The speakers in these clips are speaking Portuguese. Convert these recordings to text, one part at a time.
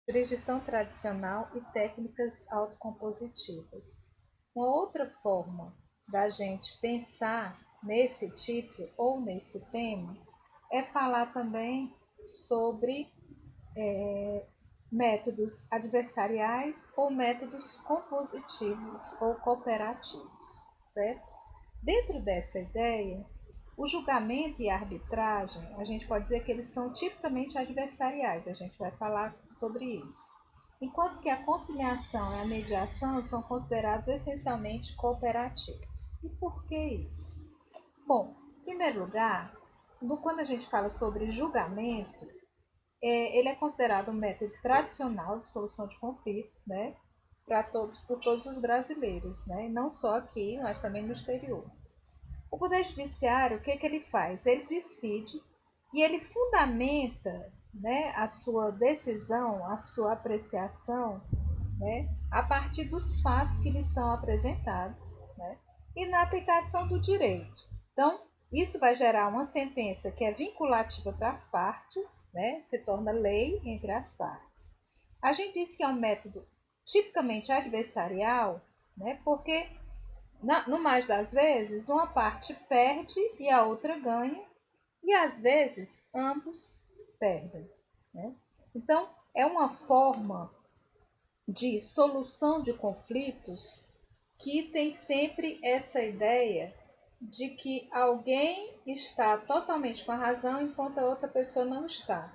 jurisdição tradicional e técnicas autocompositivas. Uma outra forma da gente pensar nesse título ou nesse tema é falar também sobre métodos adversariais ou métodos compositivos ou cooperativos, certo? Dentro dessa ideia, o julgamento e a arbitragem, a gente pode dizer que eles são tipicamente adversariais, a gente vai falar sobre isso. Enquanto que a conciliação e a mediação são considerados essencialmente cooperativos. E por que isso? Bom, em primeiro lugar, quando a gente fala sobre julgamento, ele é considerado um método tradicional de solução de conflitos, né, por todos os brasileiros, né, não só aqui, mas também no exterior. O Poder Judiciário, o que ele faz? Ele decide e ele fundamenta, né, a sua decisão, a sua apreciação, né, a partir dos fatos que lhes são apresentados, né, e na aplicação do direito. Então, isso vai gerar uma sentença que é vinculativa para as partes, né, se torna lei entre as partes. A gente diz que é um método tipicamente adversarial, né, porque no mais das vezes uma parte perde e a outra ganha, e às vezes ambos perdem, né? Então, é uma forma de solução de conflitos que tem sempre essa ideia de que alguém está totalmente com a razão enquanto a outra pessoa não está.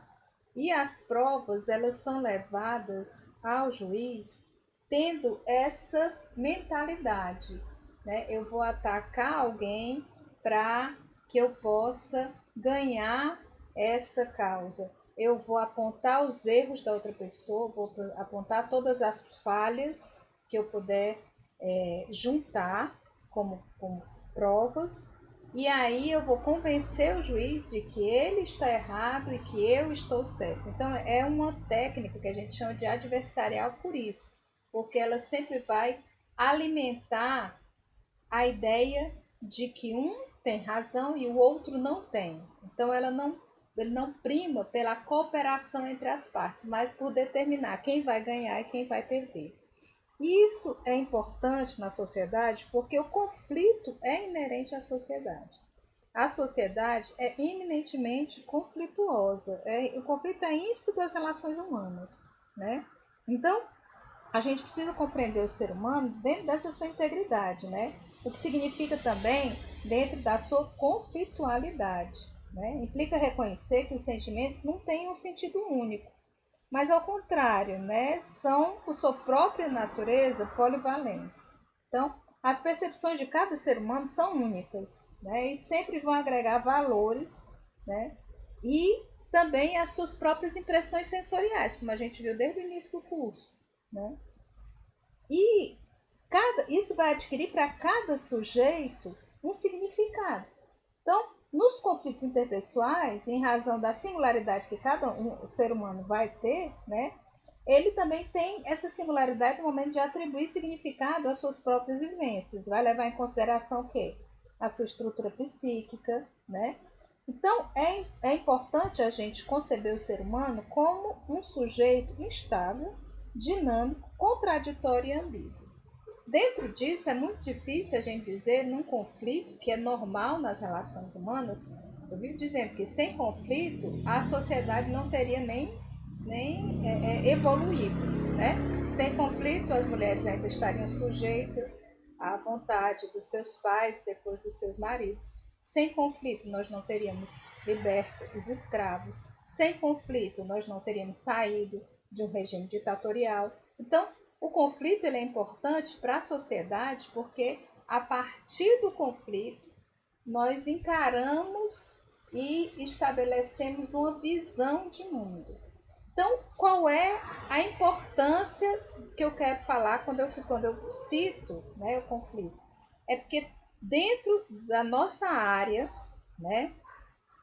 E as provas, elas são levadas ao juiz tendo essa mentalidade, né? Eu vou atacar alguém para que eu possa ganhar essa causa. Eu vou apontar os erros da outra pessoa, vou apontar todas as falhas que eu puder juntar como provas, e aí eu vou convencer o juiz de que ele está errado e que eu estou certo. Então é uma técnica que a gente chama de adversarial por isso, porque ela sempre vai alimentar a ideia de que um tem razão e o outro não tem. Então ele não prima pela cooperação entre as partes, mas por determinar quem vai ganhar e quem vai perder. E isso é importante na sociedade porque o conflito é inerente à sociedade. A sociedade é eminentemente conflituosa. O conflito é ínsito das relações humanas, né? Então, a gente precisa compreender o ser humano dentro dessa sua integridade, né? O que significa também dentro da sua conflitualidade, né? Implica reconhecer que os sentimentos não têm um sentido único, mas ao contrário, né? São, por sua própria natureza, polivalentes. Então, as percepções de cada ser humano são únicas, né? E sempre vão agregar valores, né? E também as suas próprias impressões sensoriais, como a gente viu desde o início do curso, né? E isso vai adquirir para cada sujeito um significado. Então, nos conflitos interpessoais, em razão da singularidade que cada ser humano vai ter, né, ele também tem essa singularidade no momento de atribuir significado às suas próprias vivências. Vai levar em consideração o quê? A sua estrutura psíquica, né? Então, é importante a gente conceber o ser humano como um sujeito instável, dinâmico, contraditório e ambíguo. Dentro disso, é muito difícil a gente dizer num conflito que é normal nas relações humanas. Eu vivo dizendo que sem conflito a sociedade não teria nem evoluído, né? Sem conflito as mulheres ainda estariam sujeitas à vontade dos seus pais depois dos seus maridos. Sem conflito nós não teríamos liberto os escravos. Sem conflito nós não teríamos saído de um regime ditatorial. Então, o conflito ele é importante para a sociedade porque a partir do conflito nós encaramos e estabelecemos uma visão de mundo. Então, qual é a importância que eu quero falar quando eu cito, né, o conflito? É porque dentro da nossa área, né,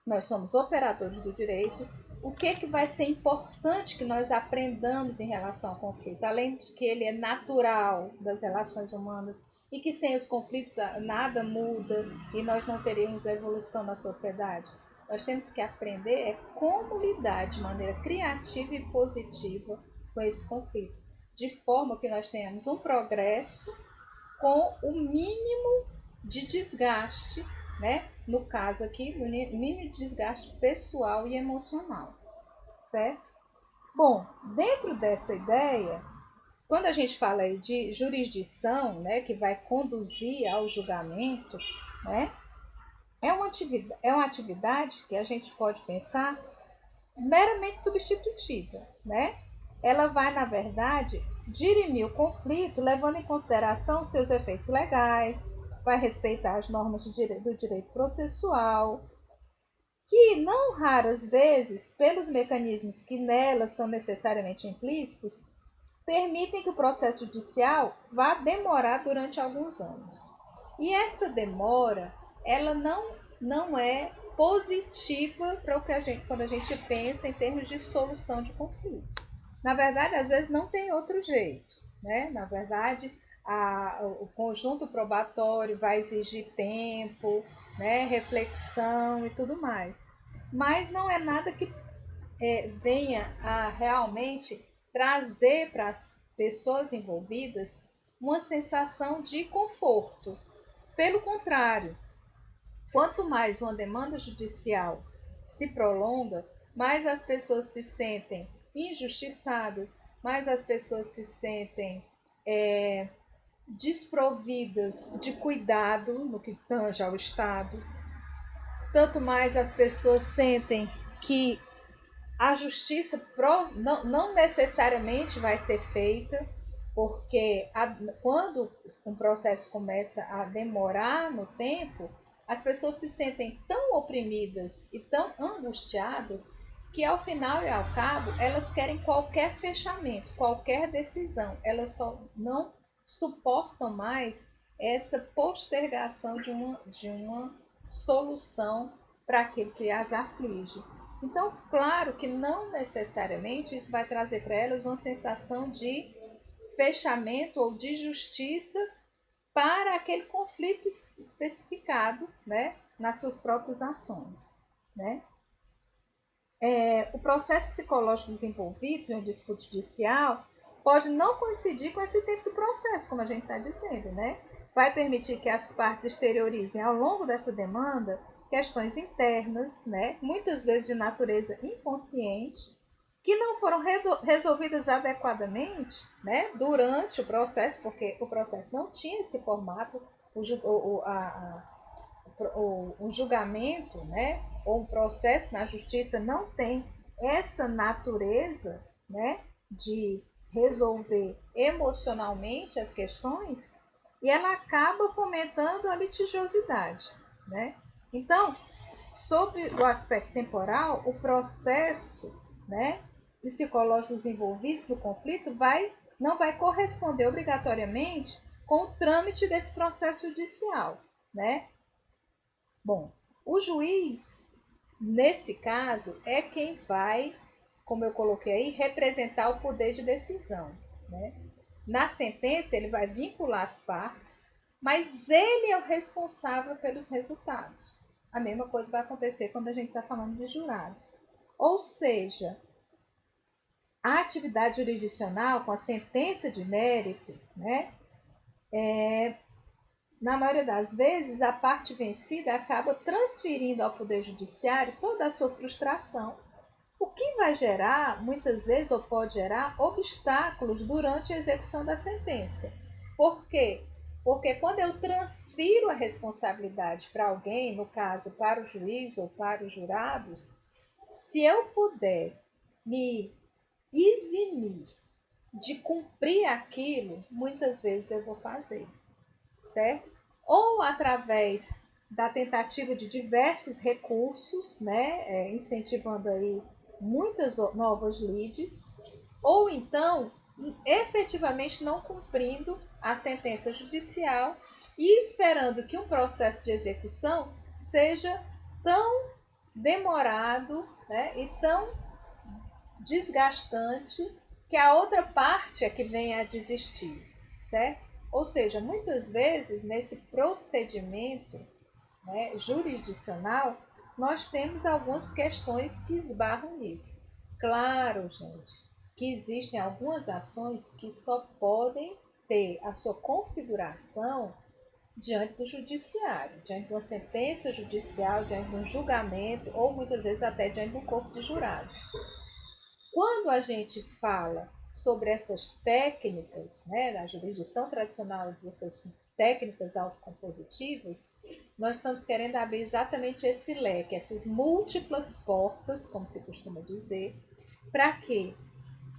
nós somos operadores do direito, o que vai ser importante que nós aprendamos em relação ao conflito, além de que ele é natural das relações humanas e que sem os conflitos nada muda e nós não teríamos evolução na sociedade. Nós temos que aprender como lidar de maneira criativa e positiva com esse conflito, de forma que nós tenhamos um progresso com o mínimo de desgaste, né? No caso aqui, no mínimo de desgaste pessoal e emocional, certo? Bom, dentro dessa ideia, quando a gente fala aí de jurisdição, né, que vai conduzir ao julgamento, né, é uma atividade que a gente pode pensar meramente substitutiva, né? Ela vai, na verdade, dirimir o conflito, levando em consideração seus efeitos legais, vai respeitar as normas do direito processual, que não raras vezes, pelos mecanismos que nelas são necessariamente implícitos, permitem que o processo judicial vá demorar durante alguns anos. E essa demora, ela não é positiva para o que quando a gente pensa em termos de solução de conflitos. Na verdade, às vezes não tem outro jeito, né? Na verdade, o conjunto probatório vai exigir tempo, né? Reflexão e tudo mais. Mas não é nada que venha a realmente trazer para as pessoas envolvidas uma sensação de conforto. Pelo contrário, quanto mais uma demanda judicial se prolonga, mais as pessoas se sentem injustiçadas, mais as pessoas se sentem desprovidas de cuidado no que tange ao Estado, tanto mais as pessoas sentem que a justiça não necessariamente vai ser feita, porque quando um processo começa a demorar no tempo, as pessoas se sentem tão oprimidas e tão angustiadas que, ao final e ao cabo, elas querem qualquer fechamento, qualquer decisão. Elas só não suportam mais essa postergação de uma solução para aquilo que as aflige. Então, claro que não necessariamente isso vai trazer para elas uma sensação de fechamento ou de justiça para aquele conflito especificado, né, nas suas próprias ações, né? O processo psicológico dos envolvidos em um disputa judicial pode não coincidir com esse tempo do processo, como a gente está dizendo, né? Vai permitir que as partes exteriorizem ao longo dessa demanda questões internas, né, muitas vezes de natureza inconsciente, que não foram resolvidas adequadamente, né, durante o processo, porque o processo não tinha esse formato, o julgamento, né, ou um processo na justiça não tem essa natureza, né, de resolver emocionalmente as questões, e ela acaba fomentando a litigosidade, né? Então, sob o aspecto temporal, o processo, né, psicológico dos envolvidos no conflito não vai corresponder obrigatoriamente com o trâmite desse processo judicial, né? Bom, o juiz, nesse caso, é quem vai, como eu coloquei aí, representar o poder de decisão, né? Na sentença, ele vai vincular as partes, mas ele é o responsável pelos resultados. A mesma coisa vai acontecer quando a gente está falando de jurados. Ou seja, a atividade jurisdicional com a sentença de mérito, né, na maioria das vezes, a parte vencida acaba transferindo ao Poder Judiciário toda a sua frustração, o que vai gerar, muitas vezes, ou pode gerar, obstáculos durante a execução da sentença. Por quê? Porque quando eu transfiro a responsabilidade para alguém, no caso para o juiz ou para os jurados, se eu puder me eximir de cumprir aquilo, muitas vezes eu vou fazer, certo? Ou através da tentativa de diversos recursos, né, incentivando aí muitas novas lides, ou então efetivamente não cumprindo a sentença judicial e esperando que um processo de execução seja tão demorado, né, e tão desgastante que a outra parte é que venha a desistir, certo? Ou seja, muitas vezes nesse procedimento, né, jurisdicional, nós temos algumas questões que esbarram nisso. Claro, gente, que existem algumas ações que só podem ter a sua configuração diante do judiciário, diante de uma sentença judicial, diante de um julgamento ou muitas vezes até diante de um corpo de jurados. Quando a gente fala sobre essas técnicas, né, da jurisdição tradicional, dessas técnicas autocompositivas, nós estamos querendo abrir exatamente esse leque, essas múltiplas portas, como se costuma dizer, para que,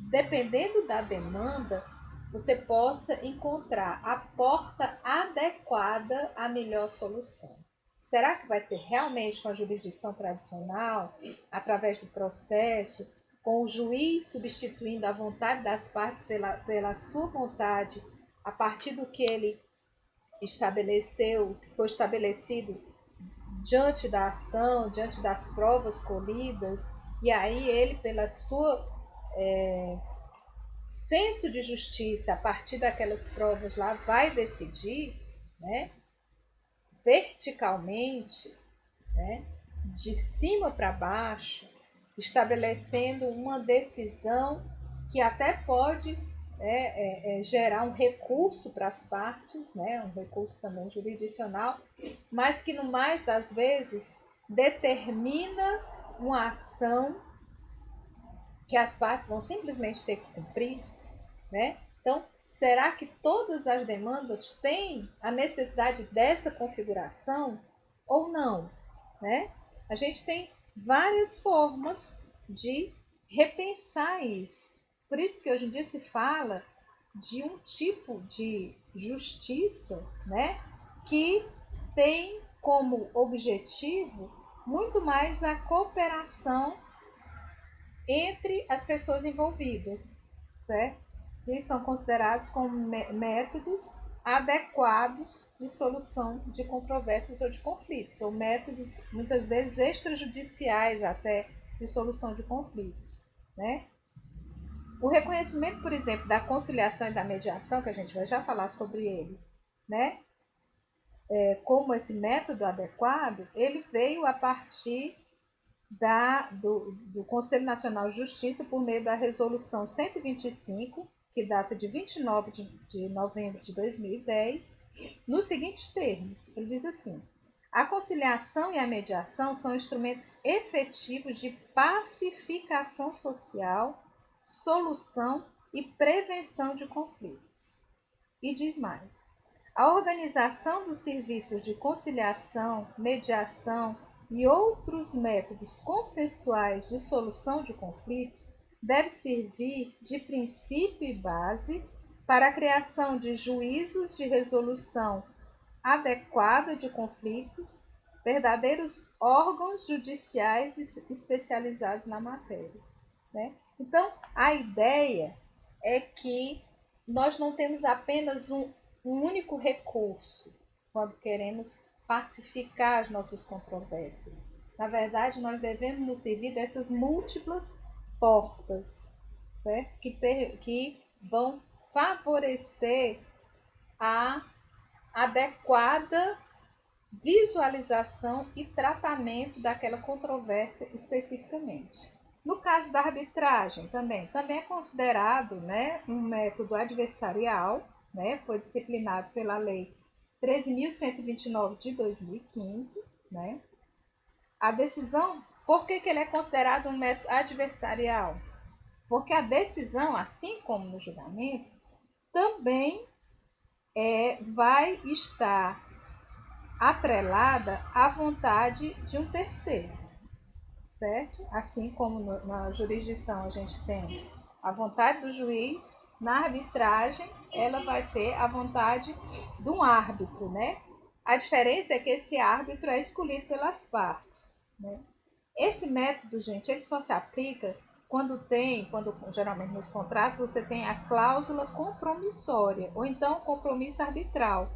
dependendo da demanda, você possa encontrar a porta adequada à melhor solução. Será que vai ser realmente com a jurisdição tradicional, através do processo, com o juiz substituindo a vontade das partes pela sua vontade, a partir do que ele estabeleceu, que foi estabelecido diante da ação, diante das provas colhidas, e aí ele, pela sua senso de justiça, a partir daquelas provas lá, vai decidir, né, verticalmente, né, de cima para baixo, estabelecendo uma decisão que até pode gerar um recurso para as partes, né, um recurso também jurisdicional, mas que no mais das vezes determina uma ação que as partes vão simplesmente ter que cumprir, né? Então, será que todas as demandas têm a necessidade dessa configuração ou não, né? A gente tem várias formas de repensar isso. Por isso que hoje em dia se fala de um tipo de justiça, né, que tem como objetivo muito mais a cooperação entre as pessoas envolvidas, certo? Que são considerados como métodos adequados de solução de controvérsias ou de conflitos, ou métodos muitas vezes extrajudiciais até de solução de conflitos, né? O reconhecimento, por exemplo, da conciliação e da mediação, que a gente vai já falar sobre eles, né? Como esse método adequado, ele veio a partir do Conselho Nacional de Justiça por meio da Resolução 125, que data de 29 de novembro de 2010, nos seguintes termos. Ele diz assim: a conciliação e a mediação são instrumentos efetivos de pacificação social, solução e prevenção de conflitos. E diz mais: a organização dos serviços de conciliação, mediação e outros métodos consensuais de solução de conflitos deve servir de princípio e base para a criação de juízos de resolução adequada de conflitos, verdadeiros órgãos judiciais especializados na matéria, né? Então, a ideia é que nós não temos apenas um único recurso quando queremos pacificar as nossas controvérsias. Na verdade, nós devemos nos servir dessas múltiplas portas, certo? Que vão favorecer a adequada visualização e tratamento daquela controvérsia especificamente. No caso da arbitragem, também é considerado, né, um método adversarial, né, foi disciplinado pela Lei 13.129 de 2015, né? A decisão, por que ele é considerado um método adversarial? Porque a decisão, assim como no julgamento, também vai estar atrelada à vontade de um terceiro, certo? Assim como na jurisdição a gente tem a vontade do juiz, na arbitragem ela vai ter a vontade de um árbitro, né? A diferença é que esse árbitro é escolhido pelas partes, né? Esse método, gente, ele só se aplica quando geralmente nos contratos você tem a cláusula compromissória ou então compromisso arbitral,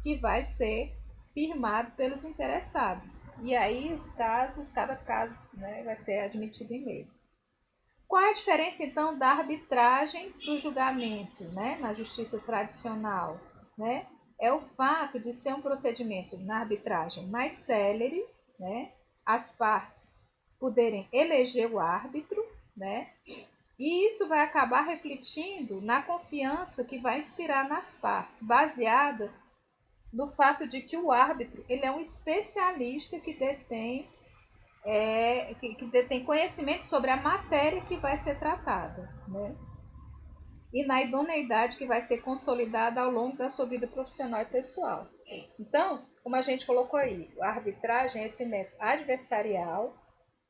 que vai ser firmado pelos interessados. E aí cada caso, né, vai ser admitido em lei. Qual é a diferença então da arbitragem para o julgamento, né, na justiça tradicional, né? É o fato de ser um procedimento na arbitragem mais célere, né? As partes poderem eleger o árbitro, né? E isso vai acabar refletindo na confiança que vai inspirar nas partes, baseada no fato de que o árbitro ele é um especialista que detém conhecimento sobre a matéria que vai ser tratada, né? E na idoneidade que vai ser consolidada ao longo da sua vida profissional e pessoal. Então, como a gente colocou aí, a arbitragem é esse método adversarial,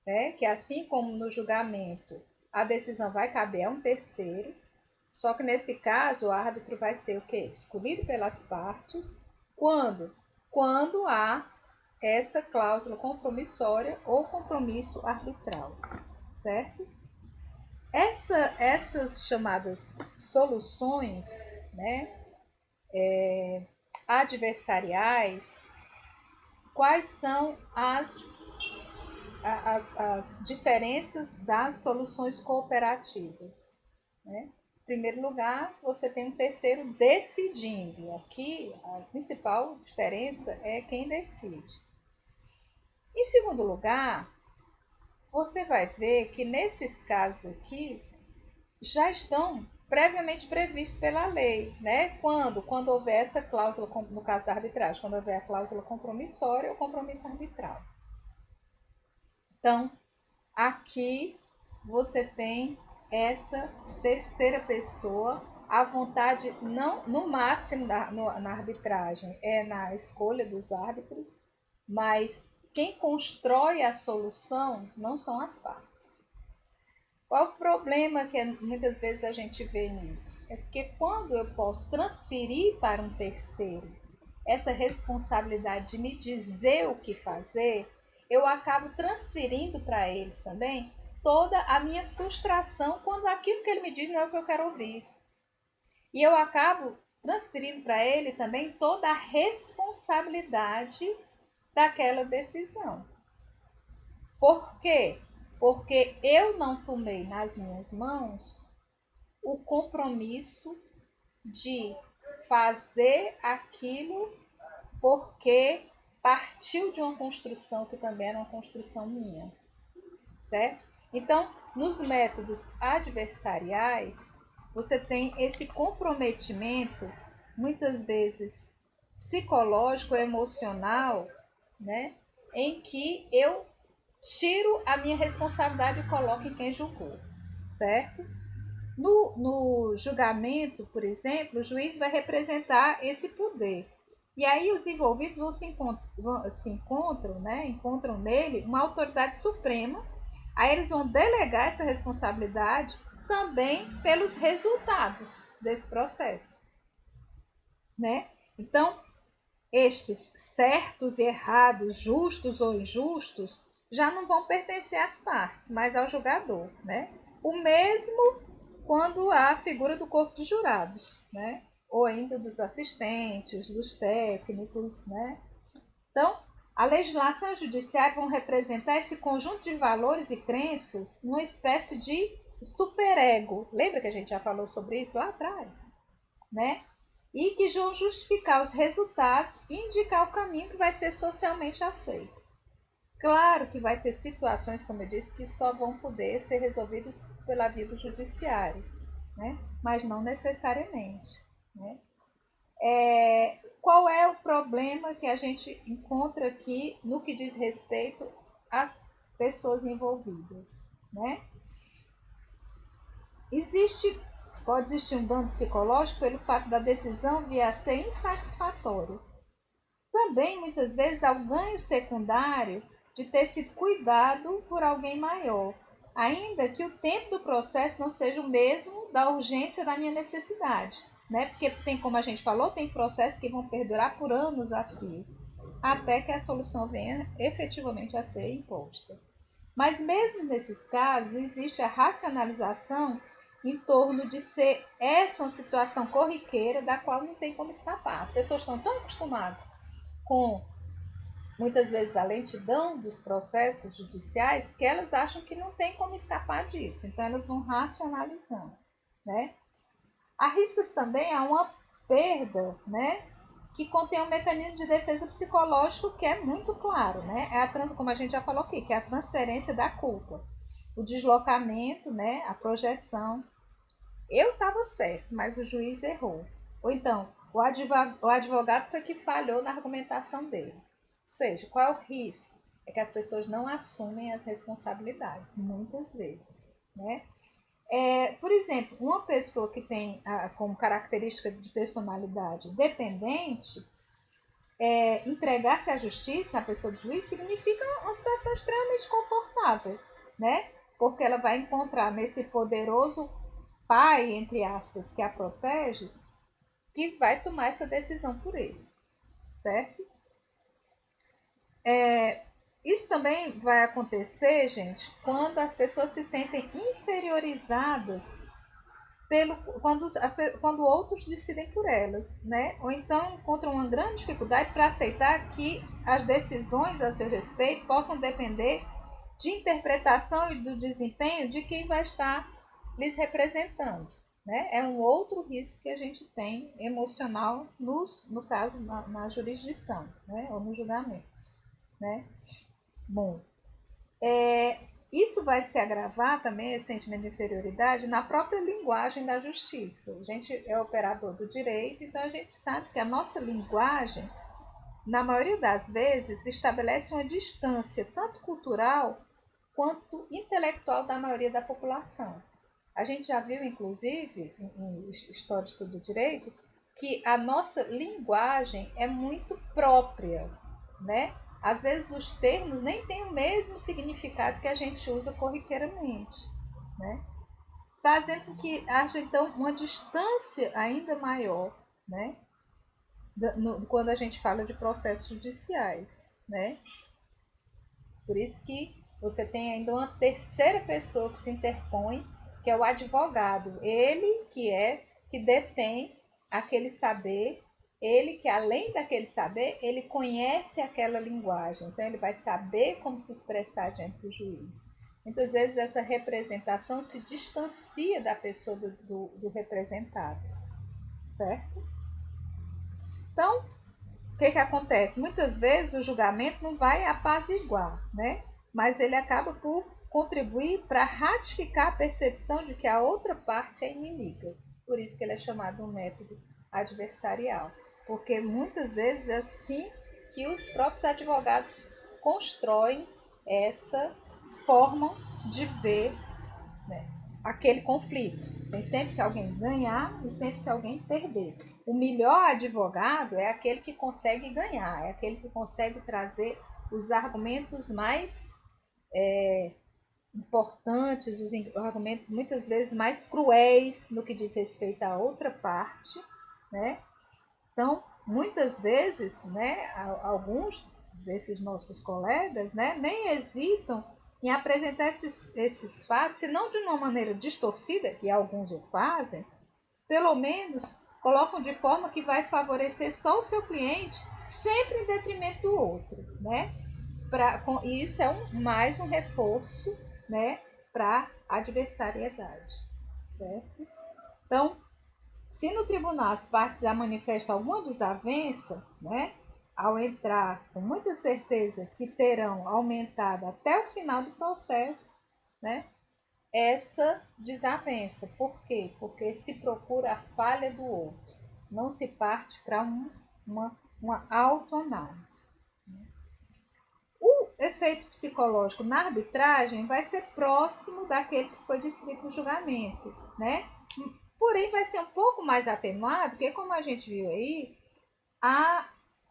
né, que assim como no julgamento a decisão vai caber a um terceiro, só que nesse caso o árbitro vai ser o quê? Escolhido pelas partes quando? Quando há essa cláusula compromissória ou compromisso arbitral, certo? Essas chamadas soluções, né, adversariais, quais são as diferenças das soluções cooperativas, né? Em primeiro lugar, você tem um terceiro decidindo. Aqui, a principal diferença é quem decide. Em segundo lugar, você vai ver que nesses casos aqui já estão previamente previstos pela lei, né? Quando houver essa cláusula, no caso da arbitragem, quando houver a cláusula compromissória ou compromisso arbitral. Então, aqui você tem essa terceira pessoa, a vontade não no máximo na arbitragem é na escolha dos árbitros, mas quem constrói a solução não são as partes. Qual o problema que muitas vezes a gente vê nisso? É porque quando eu posso transferir para um terceiro essa responsabilidade de me dizer o que fazer, eu acabo transferindo para eles também toda a minha frustração quando aquilo que ele me diz não é o que eu quero ouvir. E eu acabo transferindo para ele também toda a responsabilidade daquela decisão. Por quê? Porque eu não tomei nas minhas mãos o compromisso de fazer aquilo porque partiu de uma construção que também era uma construção minha, certo? Então, nos métodos adversariais, você tem esse comprometimento, muitas vezes psicológico, emocional, né? Em que eu tiro a minha responsabilidade e coloco em quem julgou, certo? No julgamento, por exemplo, o juiz vai representar esse poder. E aí os envolvidos encontram nele uma autoridade suprema. Aí eles vão delegar essa responsabilidade também pelos resultados desse processo, né? Então, estes certos e errados, justos ou injustos, já não vão pertencer às partes, mas ao julgador, né? O mesmo quando há a figura do corpo de jurados, né? Ou ainda dos assistentes, dos técnicos, né? Então, a legislação e o judiciário vão representar esse conjunto de valores e crenças numa espécie de superego. Lembra que a gente já falou sobre isso lá atrás, né? E que vão justificar os resultados e indicar o caminho que vai ser socialmente aceito. Claro que vai ter situações, como eu disse, que só vão poder ser resolvidas pela via do judiciário, né? Mas não necessariamente, né? Qual é o problema que a gente encontra aqui no que diz respeito às pessoas envolvidas, né? Pode existir um dano psicológico pelo fato da decisão vir a ser insatisfatória. Também, muitas vezes, há o ganho secundário de ter sido cuidado por alguém maior, ainda que o tempo do processo não seja o mesmo da urgência da minha necessidade, né? Porque tem, como a gente falou, tem processos que vão perdurar por anos a fio, até que a solução venha efetivamente a ser imposta. Mas mesmo nesses casos, existe a racionalização em torno de ser essa uma situação corriqueira da qual não tem como escapar. As pessoas estão tão acostumadas com, muitas vezes, a lentidão dos processos judiciais que elas acham que não tem como escapar disso. Então, elas vão racionalizando, né? Arrisca-se também a uma perda, né? Que contém um mecanismo de defesa psicológico que é muito claro, né? Como a gente já falou aqui, que é a transferência da culpa. o deslocamento, né, a projeção. Eu estava certo, mas o juiz errou. Ou então, o advogado foi que falhou na argumentação dele. Ou seja, qual é o risco? É que as pessoas não assumem as responsabilidades, muitas vezes, né? Por exemplo, uma pessoa que tem como característica de personalidade dependente, entregar-se à justiça na pessoa do juiz significa uma situação extremamente confortável, né? Porque ela vai encontrar nesse poderoso pai, entre aspas, que a protege, que vai tomar essa decisão por ele, certo? Isso também vai acontecer, gente, quando as pessoas se sentem inferiorizadas quando outros decidem por elas, né? Ou então encontram uma grande dificuldade para aceitar que as decisões a seu respeito possam depender de interpretação e do desempenho de quem vai estar lhes representando, né? É um outro risco que a gente tem emocional no caso na jurisdição, né? Ou nos julgamentos, né? Bom, isso vai se agravar também, esse sentimento de inferioridade, na própria linguagem da justiça. A gente é operador do direito, então a gente sabe que a nossa linguagem, na maioria das vezes, estabelece uma distância tanto cultural quanto intelectual da maioria da população. A gente já viu, inclusive, em História de Estudo do Direito, que a nossa linguagem é muito própria, né? Às vezes os termos nem têm o mesmo significado que a gente usa corriqueiramente, né? Fazendo com que haja então uma distância ainda maior, né? Quando a gente fala de processos judiciais, né? Por isso que você tem ainda uma terceira pessoa que se interpõe, que é o advogado. Ele que detém aquele saber, ele que além daquele saber, ele conhece aquela linguagem. Então ele vai saber como se expressar diante do juiz. Muitas vezes essa representação se distancia da pessoa do representado, certo? Então, o que acontece? Muitas vezes o julgamento não vai apaziguar, né? Mas ele acaba por contribuir para ratificar a percepção de que a outra parte é inimiga. Por isso que ele é chamado um método adversarial. Porque muitas vezes é assim que os próprios advogados constroem essa forma de ver, né, aquele conflito. Tem sempre que alguém ganhar e sempre que alguém perder. O melhor advogado é aquele que consegue ganhar, é aquele que consegue trazer os argumentos mais importantes, os argumentos muitas vezes mais cruéis no que diz respeito à outra parte, né? Então, muitas vezes, né, alguns desses nossos colegas, né, nem hesitam em apresentar esses fatos, se não de uma maneira distorcida, que alguns o fazem, pelo menos colocam de forma que vai favorecer só o seu cliente, sempre em detrimento do outro, né? E isso é mais um reforço, né, para a adversariedade, certo? Então, se no tribunal as partes já manifestam alguma desavença, né, ao entrar com muita certeza que terão aumentado até o final do processo, né, essa desavença. Por quê? Porque se procura a falha do outro, não se parte para uma autoanálise. O efeito psicológico na arbitragem vai ser próximo daquele que foi descrito no julgamento, né? Porém, vai ser um pouco mais atenuado, porque como a gente viu aí,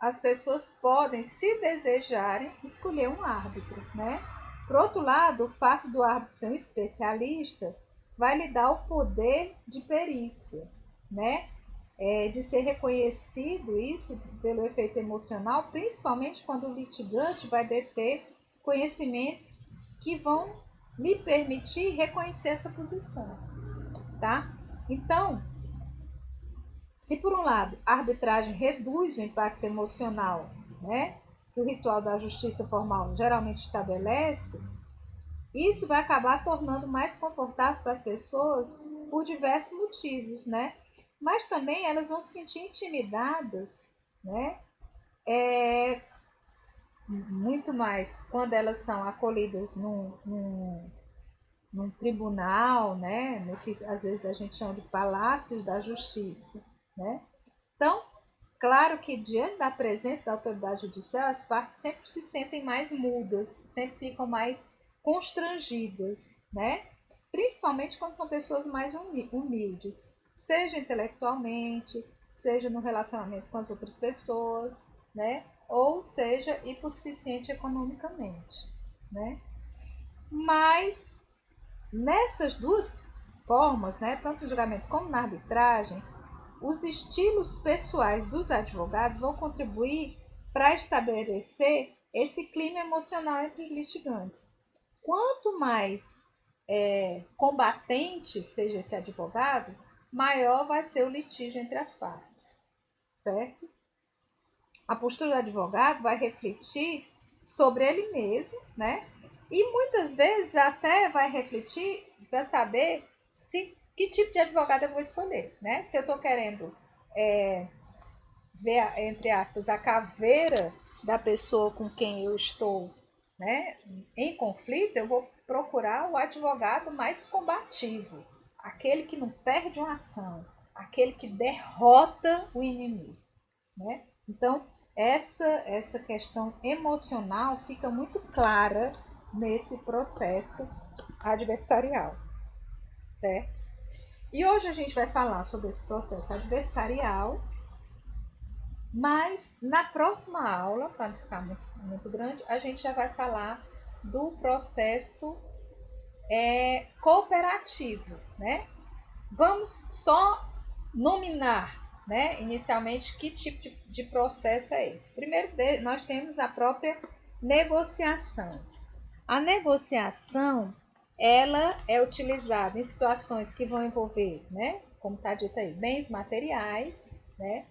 as pessoas podem, se desejarem, escolher um árbitro, né? Por outro lado, o fato do árbitro ser um especialista vai lhe dar o poder de perícia, né? De ser reconhecido isso pelo efeito emocional, principalmente quando o litigante vai deter conhecimentos que vão lhe permitir reconhecer essa posição, tá? Então, se por um lado a arbitragem reduz o impacto emocional, né, que o ritual da justiça formal geralmente estabelece, isso vai acabar tornando mais confortável para as pessoas por diversos motivos, né? Mas também elas vão se sentir intimidadas, né? Muito mais quando elas são acolhidas num tribunal, né, no que às vezes a gente chama de palácios da justiça, né? Então, claro que diante da presença da autoridade judicial, as partes sempre se sentem mais mudas, sempre ficam mais constrangidas, né? Principalmente quando são pessoas mais humildes, seja intelectualmente, seja no relacionamento com as outras pessoas, né? Ou seja hipossuficiente economicamente, né? Mas nessas duas formas, né, tanto no julgamento como na arbitragem, os estilos pessoais dos advogados vão contribuir para estabelecer esse clima emocional entre os litigantes. Quanto mais combatente seja esse advogado, maior vai ser o litígio entre as partes, certo? A postura do advogado vai refletir sobre ele mesmo, né? E muitas vezes até vai refletir para saber que tipo de advogado eu vou escolher, né? Se eu estou querendo ver, entre aspas, a caveira da pessoa com quem eu estou, né, em conflito, eu vou procurar o advogado mais combativo, aquele que não perde uma ação, aquele que derrota o inimigo, né? Então, essa questão emocional fica muito clara nesse processo adversarial, certo? E hoje a gente vai falar sobre esse processo adversarial, mas na próxima aula, para não ficar muito grande, a gente já vai falar do processo cooperativo, né? Vamos só nominar, né, inicialmente que tipo de processo é esse. Primeiro, nós temos a própria negociação. A negociação, ela é utilizada em situações que vão envolver, né, como está dito aí, bens materiais, né,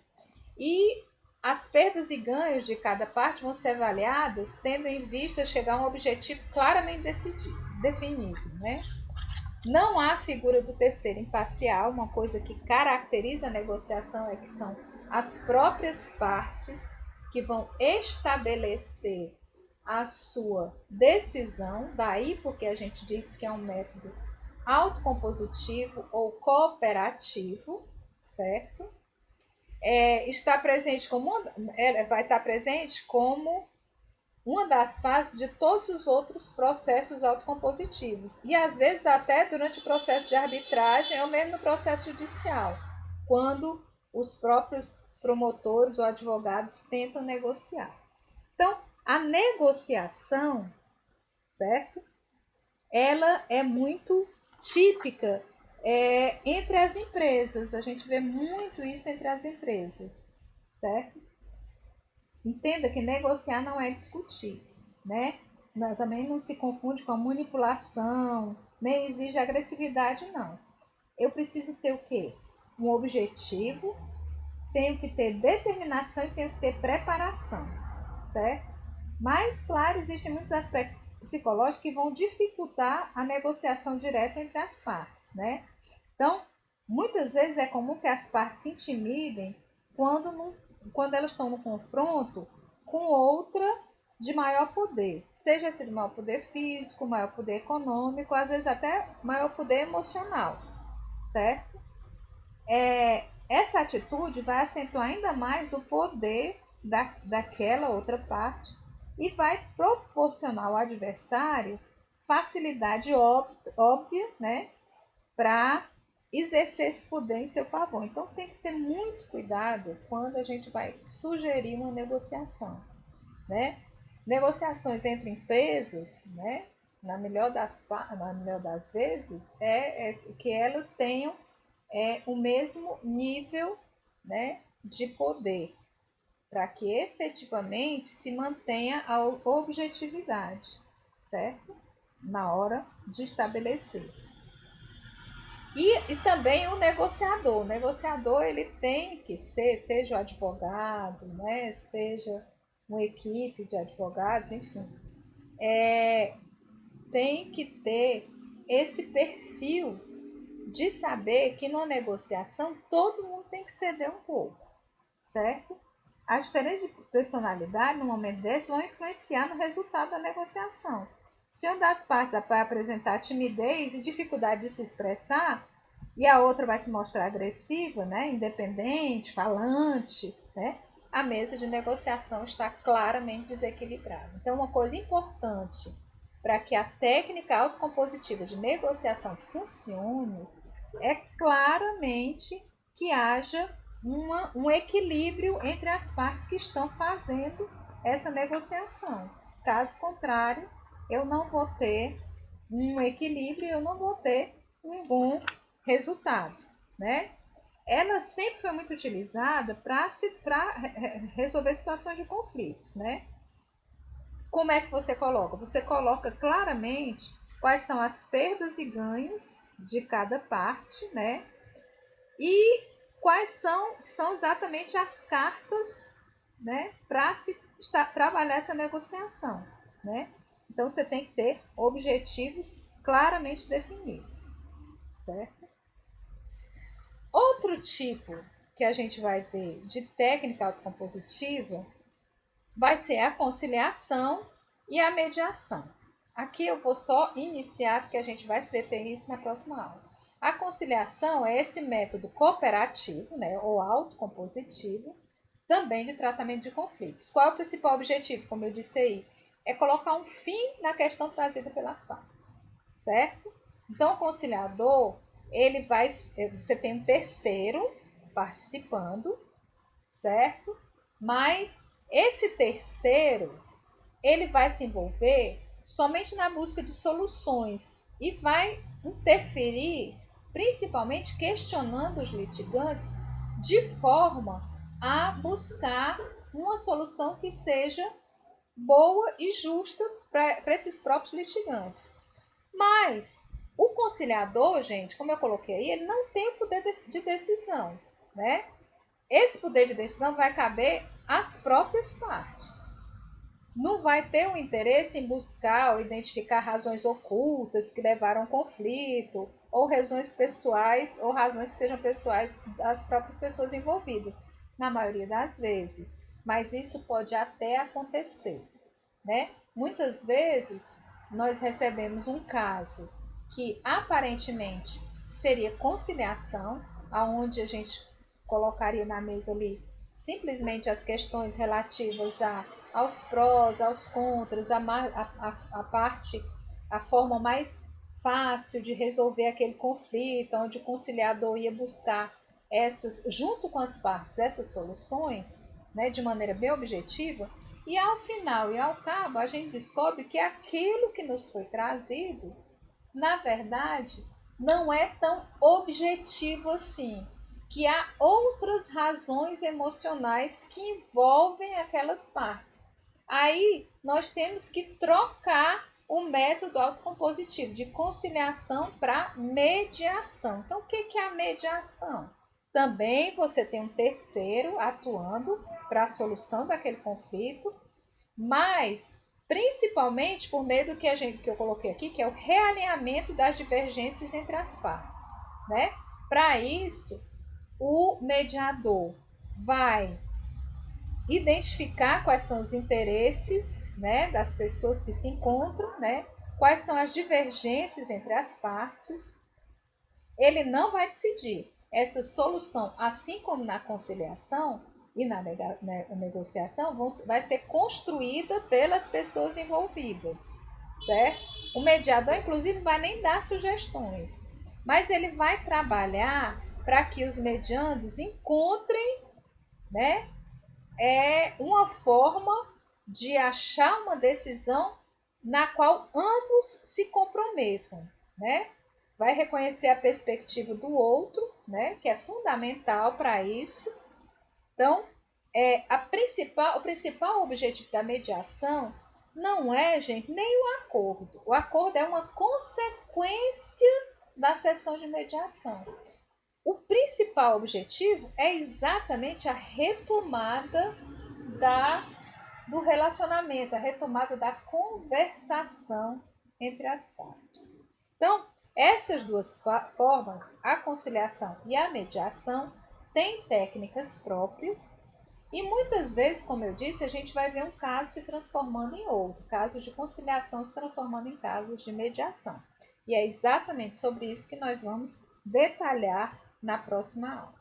e as perdas e ganhos de cada parte vão ser avaliadas tendo em vista chegar a um objetivo claramente definido, né? Não há figura do terceiro imparcial, uma coisa que caracteriza a negociação é que são as próprias partes que vão estabelecer a sua decisão, daí porque a gente diz que é um método autocompositivo ou cooperativo, certo? Está presente vai estar presente como uma das fases de todos os outros processos autocompositivos. E às vezes até durante o processo de arbitragem ou mesmo no processo judicial, quando os próprios promotores ou advogados tentam negociar. Então, a negociação, certo? Ela é muito típica entre as empresas. A gente vê muito isso entre as empresas, certo? Entenda que negociar não é discutir, né? Também não se confunde com a manipulação, nem exige agressividade, não. Eu preciso ter o quê? Um objetivo, tenho que ter determinação e tenho que ter preparação, certo? Mas, claro, existem muitos aspectos psicológicos que vão dificultar a negociação direta entre as partes, né? Então, muitas vezes é comum que as partes se intimidem quando elas estão no confronto com outra de maior poder, seja esse de maior poder físico, maior poder econômico, às vezes até maior poder emocional, certo? Essa atitude vai acentuar ainda mais o poder daquela outra parte e vai proporcionar ao adversário facilidade óbvia, né, para exercer esse poder em seu favor. Então tem que ter muito cuidado quando a gente vai sugerir uma negociação, né? Negociações entre empresas, né? Na melhor das vezes, é que elas tenham o mesmo nível, né, de poder, para que efetivamente se mantenha a objetividade, certo? Na hora de estabelecer. E também o negociador. O negociador ele tem que ser, seja o advogado, né, seja uma equipe de advogados, enfim, tem que ter esse perfil de saber que numa negociação todo mundo tem que ceder um pouco, certo? As diferenças de personalidade no momento desse vão influenciar no resultado da negociação. Se uma das partes vai apresentar timidez e dificuldade de se expressar, e a outra vai se mostrar agressiva, né, independente, falante, né, a mesa de negociação está claramente desequilibrada. Então, uma coisa importante para que a técnica autocompositiva de negociação funcione é claramente que haja um equilíbrio entre as partes que estão fazendo essa negociação. Caso contrário, eu não vou ter um equilíbrio, eu não vou ter um bom resultado, né? Ela sempre foi muito utilizada para resolver situações de conflitos, né? Como é que você coloca? Você coloca claramente quais são as perdas e ganhos de cada parte, né? E quais são exatamente as cartas, né, para se trabalhar essa negociação, né? Então você tem que ter objetivos claramente definidos, certo? Outro tipo que a gente vai ver de técnica autocompositiva vai ser a conciliação e a mediação. Aqui eu vou só iniciar, porque a gente vai se deter nisso na próxima aula. A conciliação é esse método cooperativo, né, ou autocompositivo, também de tratamento de conflitos. Qual é o principal objetivo, como eu disse aí? É colocar um fim na questão trazida pelas partes, certo? Então, o conciliador, você tem um terceiro participando, certo? Mas esse terceiro, ele vai se envolver somente na busca de soluções e vai interferir, principalmente questionando os litigantes, de forma a buscar uma solução que seja boa e justa para esses próprios litigantes. Mas o conciliador, gente, como eu coloquei aí, ele não tem o poder de decisão, né? Esse poder de decisão vai caber às próprias partes. Não vai ter um interesse em buscar ou identificar razões ocultas que levaram ao conflito, ou razões pessoais, ou razões que sejam pessoais das próprias pessoas envolvidas, na maioria das vezes. Mas isso pode até acontecer, né? Muitas vezes nós recebemos um caso que aparentemente seria conciliação, aonde a gente colocaria na mesa ali simplesmente as questões relativas aos prós, aos contras, a parte, a forma mais fácil de resolver aquele conflito, onde o conciliador ia buscar junto com as partes, essas soluções, né, de maneira bem objetiva, e ao final e ao cabo a gente descobre que aquilo que nos foi trazido, na verdade, não é tão objetivo assim, que há outras razões emocionais que envolvem aquelas partes. Aí nós temos que trocar o método autocompositivo de conciliação para mediação. Então, o que é a mediação? Também você tem um terceiro atuando para a solução daquele conflito, mas principalmente por meio do que eu coloquei aqui, que é o realinhamento das divergências entre as partes, né? Para isso, o mediador vai identificar quais são os interesses, né, das pessoas que se encontram, né? Quais são as divergências entre as partes. Ele não vai decidir. Essa solução, assim como na conciliação e na negociação, vai ser construída pelas pessoas envolvidas, certo? O mediador, inclusive, não vai nem dar sugestões, mas ele vai trabalhar para que os mediandos encontrem, né, uma forma de achar uma decisão na qual ambos se comprometam, né? Vai reconhecer a perspectiva do outro, né, que é fundamental para isso. Então, o principal objetivo da mediação não é, gente, nem o acordo. O acordo é uma consequência da sessão de mediação. O principal objetivo é exatamente a retomada do relacionamento, a retomada da conversação entre as partes. Então, essas duas formas, a conciliação e a mediação, têm técnicas próprias E muitas vezes, como eu disse, a gente vai ver um caso se transformando em outro, casos de conciliação se transformando em casos de mediação. E é exatamente sobre isso que nós vamos detalhar na próxima aula.